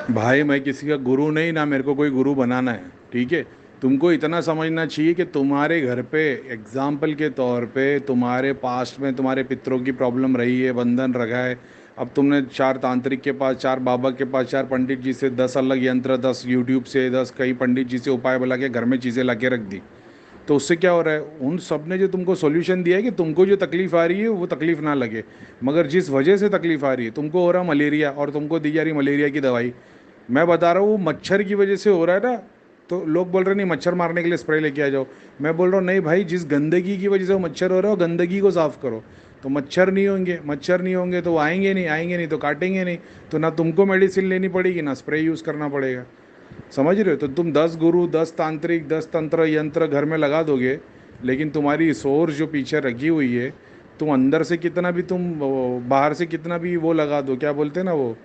भाई मैं किसी का गुरु नहीं, ना मेरे को कोई गुरु बनाना है, ठीक है। तुमको इतना समझना चाहिए कि तुम्हारे घर पे एग्जाम्पल के तौर पे तुम्हारे पास्ट में तुम्हारे पितरों की प्रॉब्लम रही है, बंधन रखा है। अब तुमने चार तांत्रिक के पास, चार बाबा के पास, चार पंडित जी से 10 अलग यंत्र, 10 यूट्यूब से, 10 कई पंडित जी से उपाय बुला के घर में चीज़ें ला के रख दी। तो उससे क्या हो रहा है, उन सब ने जो तुमको सॉल्यूशन दिया है कि तुमको जो तकलीफ आ रही है वो तकलीफ ना लगे। मगर जिस वजह से तकलीफ आ रही है, तुमको हो रहा मलेरिया और तुमको दी जा रही मलेरिया की दवाई। मैं बता रहा हूँ वो मच्छर की वजह से हो रहा है ना। तो लोग बोल रहे नहीं मच्छर मारने के लिए स्प्रे लेके आ जाओ। मैं बोल रहा हूँ नहीं भाई, जिस गंदगी की वजह से वो मच्छर हो रहा है वो गंदगी को साफ करो। तो मच्छर नहीं होंगे, मच्छर नहीं होंगे तो वो आएंगे नहीं, आएंगे नहीं तो काटेंगे नहीं। तो ना तुमको मेडिसिन लेनी पड़ेगी ना स्प्रे यूज़ करना पड़ेगा। समझ रहे हो? तो तुम 10 गुरु, 10 तांत्रिक, 10 तंत्र यंत्र घर में लगा दोगे, लेकिन तुम्हारी सोर्स जो पीछे रखी हुई है, तुम अंदर से कितना भी तुम बाहर से कितना भी वो लगा दो, क्या बोलते हैं ना वो,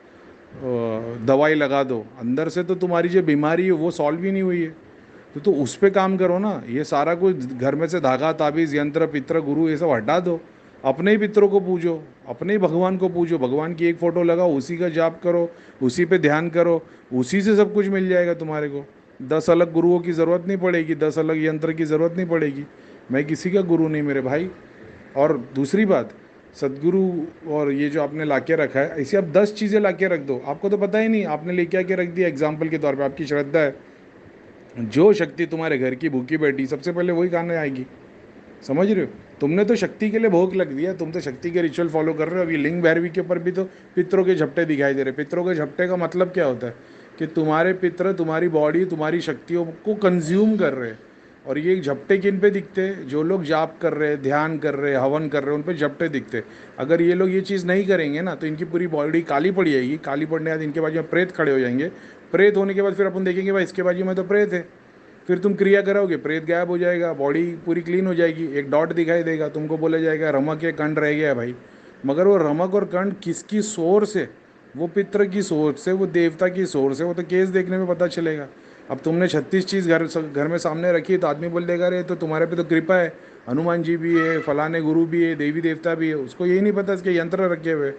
दवाई लगा दो, अंदर से तो तुम्हारी जो बीमारी है वो सॉल्व ही नहीं हुई है। तो उस पे काम करो ना। ये सारा कुछ घर में से धागा, ताबीज़, यंत्र, पित्र, गुरु ये सब हटा दो। अपने ही पितरों को पूजो, अपने ही भगवान को पूजो, भगवान की एक फ़ोटो लगाओ, उसी का जाप करो, उसी पे ध्यान करो। उसी से सब कुछ मिल जाएगा तुम्हारे को। 10 अलग गुरुओं की ज़रूरत नहीं पड़ेगी, 10 अलग यंत्र की ज़रूरत नहीं पड़ेगी। मैं किसी का गुरु नहीं मेरे भाई। और दूसरी बात, सदगुरु और ये जो आपने ला के रखा है, ऐसे आप 10 चीज़ें ला के रख दो, आपको तो पता ही नहीं, आपने लेके आके रख दिया एग्जाम्पल के तौर पे, आपकी श्रद्धा है। जो शक्ति तुम्हारे घर की भूखी बैठी सबसे पहले वही खाने आएगी। समझ रहे हो? तुमने तो शक्ति के लिए भोग लग दिया, तुम तो शक्ति के रिचुअल फॉलो कर रहे हो। अभी लिंग भैरवी के ऊपर भी तो पितरों के झपटे दिखाई दे रहे। पितरों के झपटे का मतलब क्या होता है कि तुम्हारे पितर तुम्हारी बॉडी, तुम्हारी शक्तियों को कंज्यूम कर रहे हैं। और ये झपटे किन पे दिखते हैं? जो लोग जाप कर रहे हैं, ध्यान कर रहे हैं, हवन कर रहे हैं, उन पे झपटे दिखते हैं। अगर ये लोग ये चीज़ नहीं करेंगे ना तो इनकी पूरी बॉडी काली पड़ जाएगी। काली पड़ने के बाद इनके बाजू में प्रेत खड़े हो जाएंगे। प्रेत होने के बाद फिर अपन देखेंगे भाई इसके बाजू में तो प्रेत है। फिर तुम क्रिया करोगे, प्रेत गायब हो जाएगा, बॉडी पूरी क्लीन हो जाएगी, एक डॉट दिखाई देगा, तुमको बोला जाएगा रमक या कंड रह गया है भाई। मगर वो रमक और कंड किसकी सोर्स है? वो पित्र की सोर्स है, वो देवता की सोर्स है, वो तो केस देखने में पता चलेगा। अब तुमने 36 चीज़ घर घर में सामने रखी है तो आदमी बोल देगा अरे तो तुम्हारे पे तो कृपा है, हनुमान जी भी है, फलाने गुरु भी है, देवी देवता भी है। उसको यही नहीं पता इसके यंत्र रखे हुए हैं।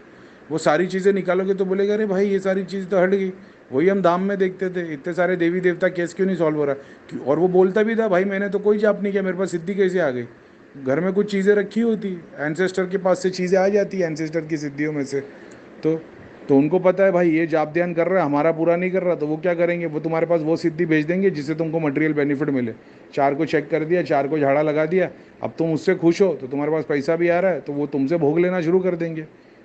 वो सारी चीज़ें निकालोगे तो बोलेगा अरे भाई ये सारी चीज़ तो हट गई। वही हम धाम में देखते थे, इतने सारे देवी देवता केस क्यों नहीं सॉल्व हो रहा? और वो बोलता भी था भाई मैंने तो कोई जाप नहीं किया, मेरे पास सिद्धि कैसे आ गई? घर में कुछ चीज़ें रखी होती, एंसेस्टर के पास से चीज़ें आ जाती है, एंसेस्टर की सिद्धियों में से। तो तो उनको पता है भाई ये जाप ध्यान कर रहा है, हमारा पूरा नहीं कर रहा, तो वो क्या करेंगे, वो तुम्हारे पास वो सिद्धि भेज देंगे जिससे तुमको मटेरियल बेनिफिट मिले। चार को चेक कर दिया, चार को झाड़ा लगा दिया, अब तुम उससे खुश हो तो तुम्हारे पास पैसा भी आ रहा है, तो वो तुमसे भोग लेना शुरू कर देंगे।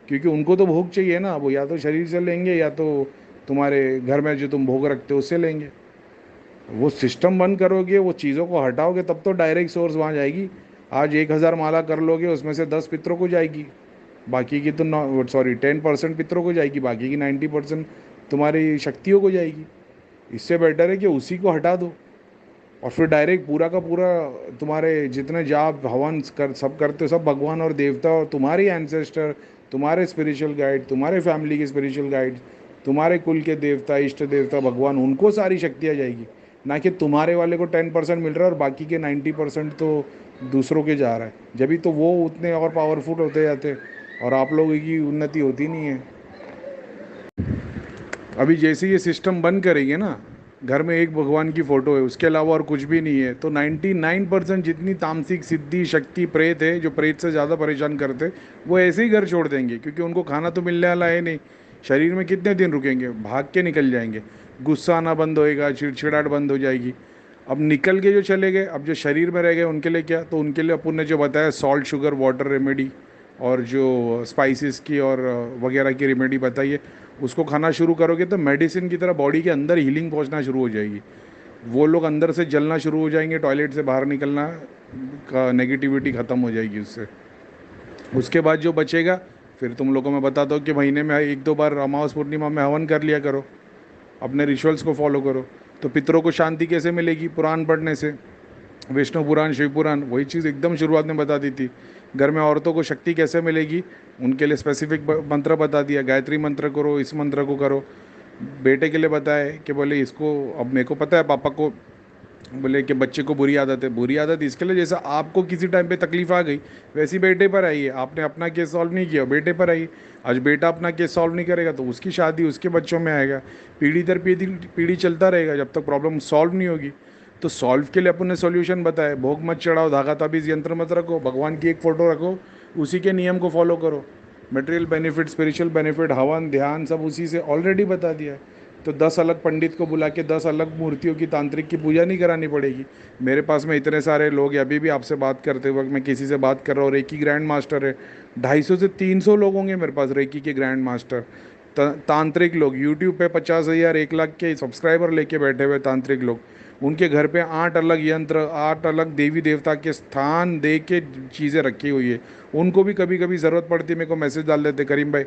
क्योंकि उनको तो भोग चाहिए ना, वो या तो शरीर से लेंगे या तो तुम्हारे घर में जो तुम भोग रखते हो उससे लेंगे। वो सिस्टम बंद करोगे, वो चीज़ों को हटाओगे, तब तो डायरेक्ट सोर्स वहाँ जाएगी। आज 1,000 माला कर लोगे, उसमें से 10 पितरों को जाएगी, बाकी की तो 10% पितरों को जाएगी, बाकी की 90% तुम्हारी शक्तियों को जाएगी। इससे बेटर है कि उसी को हटा दो और फिर डायरेक्ट पूरा का पूरा तुम्हारे जितने जाप हवन कर सब करते हो, सब भगवान और देवता और तुम्हारे एंसेस्टर, तुम्हारे स्पिरिचुअल गाइड, तुम्हारे फैमिली के स्पिरिचुअल गाइड, तुम्हारे कुल के देवता, इष्ट देवता, भगवान, उनको सारी शक्तियाँ जाएगी। ना कि तुम्हारे वाले को 10% मिल रहा है और बाकी के 90% तो दूसरों के जा रहा है। जब भी तो वो उतने और पावरफुल होते जाते और आप लोगों की उन्नति होती नहीं है। अभी जैसे ये सिस्टम बंद करेंगे ना, घर में एक भगवान की फ़ोटो है, उसके अलावा और कुछ भी नहीं है, तो 99% जितनी तामसिक सिद्धि शक्ति प्रेत है, जो प्रेत से ज़्यादा परेशान करते, वो ऐसे ही घर छोड़ देंगे। क्योंकि उनको खाना तो मिलने वाला है नहीं। शरीर में कितने दिन रुकेंगे, भाग के निकल जाएंगे। गुस्सा आना बंद होएगा, चिड़चिड़ाहट बंद हो जाएगी। अब निकल के जो चले गए, अब जो शरीर में रह गए उनके लिए क्या? तो उनके लिए अपन ने जो बताया सॉल्ट, शुगर, वाटर रेमेडी और जो स्पाइसेस की और वगैरह की रेमेडी बताई है, उसको खाना शुरू करोगे तो मेडिसिन की तरह बॉडी के अंदर हीलिंग पहुंचना शुरू हो जाएगी। वो लोग अंदर से जलना शुरू हो जाएंगे, टॉयलेट से बाहर निकलना का नेगेटिविटी ख़त्म हो जाएगी उससे। उसके बाद जो बचेगा, फिर तुम लोगों को मैं बताता हूँ कि महीने में 1-2 बार अमावस पूर्णिमा में हवन कर लिया करो, अपने रिचुअल्स को फॉलो करो। तो पितरों को शांति कैसे मिलेगी? पुराण पढ़ने से। विष्णु पुराण, शिव पुराण, वही चीज़ एकदम शुरुआत में बता दी थी। घर में औरतों को शक्ति कैसे मिलेगी, उनके लिए स्पेसिफिक मंत्र बता दिया, गायत्री मंत्र करो, इस मंत्र को करो। बेटे के लिए बताए कि बोले इसको, अब मेरे को पता है पापा को बोले कि बच्चे को बुरी आदत इसके लिए जैसे आपको किसी टाइम पे तकलीफ आ गई वैसी बेटे पर आई है, आपने अपना केस सॉल्व नहीं किया बेटे पर आई। आज बेटा अपना केस सॉल्व नहीं करेगा तो उसकी शादी उसके बच्चों में आएगा, पीढ़ी दर पीढ़ी पीढ़ी चलता रहेगा जब तक प्रॉब्लम सॉल्व नहीं होगी। तो सॉल्व के लिए अपन ने सॉल्यूशन बताया, भोग मत चढ़ाओ, धागा ताबीज़ यंत्र मत रखो, भगवान की एक फ़ोटो रखो, उसी के नियम को फॉलो करो। मटेरियल बेनिफिट, स्पिरिचुअल बेनिफिट, हवन ध्यान सब उसी से ऑलरेडी बता दिया है। तो 10 अलग पंडित को बुला के 10 अलग मूर्तियों की तांत्रिक की पूजा नहीं करानी पड़ेगी। मेरे पास में इतने सारे लोग हैं, अभी भी आपसे बात करते वक्त मैं किसी से बात कर रहा हूँ, रेकी ग्रैंड मास्टर है, 250 से 300 लोग होंगे मेरे पास रेकी के ग्रैंड मास्टर, तांत्रिक लोग यूट्यूब पे 50,000 1 लाख के सब्सक्राइबर लेके बैठे हुए तांत्रिक लोग। उनके घर पे 8 अलग यंत्र, 8 अलग देवी देवता के स्थान दे के चीज़ें रखी हुई है। उनको भी कभी कभी ज़रूरत पड़ती है, मेरे को मैसेज डाल देते करीम भाई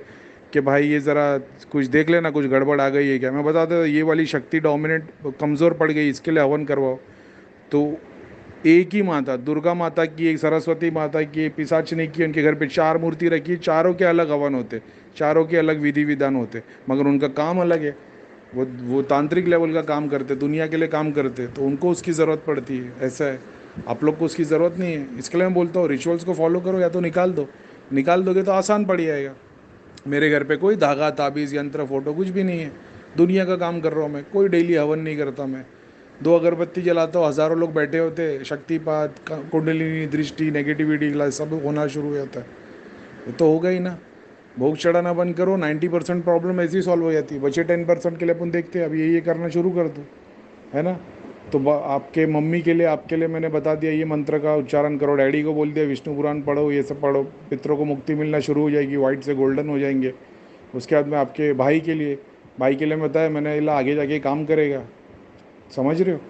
कि भाई ये ज़रा कुछ देख लेना, कुछ गड़बड़ आ गई है क्या। मैं बताता था ये वाली शक्ति डोमिनेट कमज़ोर पड़ गई, इसके लिए हवन करवाओ। तो एक ही माता, दुर्गा माता की, एक सरस्वती माता की, पिशाचिनी की, उनके घर पे 4 मूर्ति रखी, चारों के अलग हवन होते, चारों के अलग विधि विधान होते, मगर उनका काम अलग है। वो तांत्रिक लेवल का काम करते, दुनिया के लिए काम करते, तो उनको उसकी ज़रूरत पड़ती है। ऐसा है, आप लोग को उसकी ज़रूरत नहीं है। इसके लिए मैं बोलता हूँ रिचुअल्स को फॉलो करो, या तो निकाल दो, निकाल दोगे तो आसान पड़ जाएगा। मेरे घर पे कोई धागा ताबीज़ यंत्र फोटो कुछ भी नहीं है, दुनिया का काम कर रहा हूँ मैं, कोई डेली हवन नहीं करता मैं। 2 अगरबत्ती जलाता हूँ, हज़ारों लोग बैठे होते, शक्तिपात कुंडलिनी दृष्टि नेगेटिविटी क्लास सब होना शुरू हो जाता है। ये तो होगा ही ना। भोग चढ़ाना बंद करो, 90% प्रॉब्लम ऐसी ही सॉल्व हो जाती है। बचे 10% के लिए अपन देखते हैं, अब ये करना शुरू कर दो, है ना। तो आपके मम्मी के लिए, आपके लिए मैंने बता दिया, ये मंत्र का उच्चारण करो, डैडी को बोल दिया विष्णु पुराण पढ़ो, ये सब पढ़ो, पितरों को मुक्ति मिलना शुरू हो जाएगी, वाइट से गोल्डन हो जाएंगे। उसके बाद में आपके भाई के लिए मैं बताया मैंने, इला आगे जाके काम करेगा, समझ रहे हो।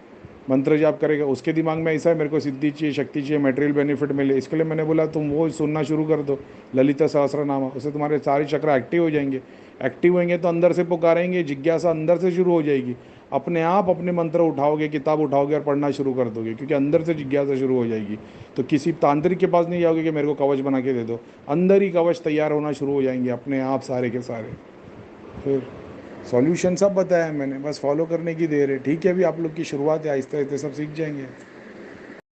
मंत्र जाप करेगा, उसके दिमाग में ऐसा है मेरे को सिद्धि चाहिए, शक्ति चाहिए, मटेरियल बेनिफिट मिले, इसके लिए मैंने बोला तुम वो सुनना शुरू कर दो, ललिता सहस्रनामा, उससे तुम्हारे सारे चक्र एक्टिव हो जाएंगे। एक्टिव होंगे तो अंदर से पुकारेंगे, जिज्ञासा अंदर से शुरू हो जाएगी, अपने आप अपने मंत्र उठाओगे, किताब उठाओगे और पढ़ना शुरू कर दोगे, क्योंकि अंदर से जिज्ञासा शुरू हो जाएगी। तो किसी तांत्रिक के पास नहीं जाओगे कि मेरे को कवच बना के दे दो, अंदर ही कवच तैयार होना शुरू हो जाएंगे अपने आप सारे के सारे। फिर सॉल्यूशन सब बताया मैंने, बस फॉलो करने की देर है। ठीक है, अभी आप लोग की शुरुआत है, आहिस्ते आहिस्ते सब सीख जाएंगे।